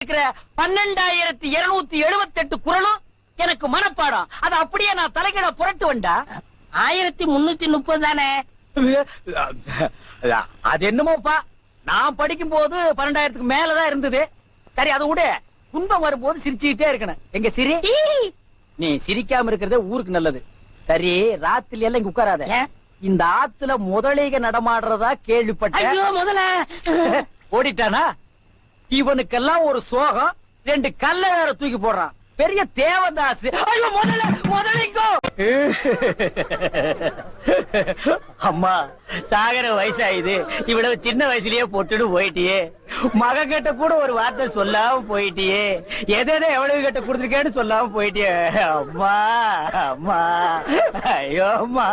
இருக்கிற 12278 குறளும் எனக்கு மனப்பாடம். அத அப்படியே நான் தலைகீழ புரட்டு வந்தா 1330 தானே. அது என்னமோப்பா, நான் படிக்கும் போது 12,000க்கு மேலதான் இருந்தது. சரி, அதை விட துன்பம் வரும்போது சிரிச்சுக்கிட்டே இருக்கணும். எங்க சிரி, நீ சிரிக்காம இருக்கிறதே ஊருக்கு நல்லது. சரி, ராத்திரி எல்லாம் இங்க உட்காராத. இந்த ஆத்துல முதலைக நடமாடுறதா கேள்விப்பட்டேன். ஐயோ முதல்ல ஓடிட்டானா? இவனுக்கெல்லாம் ஒரு சோகம், 2 கல்ல வேற தூக்கி போடுறான். பெரிய தேவதாஸ். ஐயோ முதலிங்கோ. அம்மா, சாகர வயசாயுது, இவ்வளவு சின்ன வயசுலயே பொட்டுன்னு போயிட்டியே. மகன் கிட்ட கூட ஒரு வார்த்தை சொல்லாம போயிட்டியே. எதை எவ்வளவு கிட்ட கொடுத்துருக்கேன்னு சொல்லாம போயிட்டியே. அம்மா அம்மா, ஐயோ அம்மா.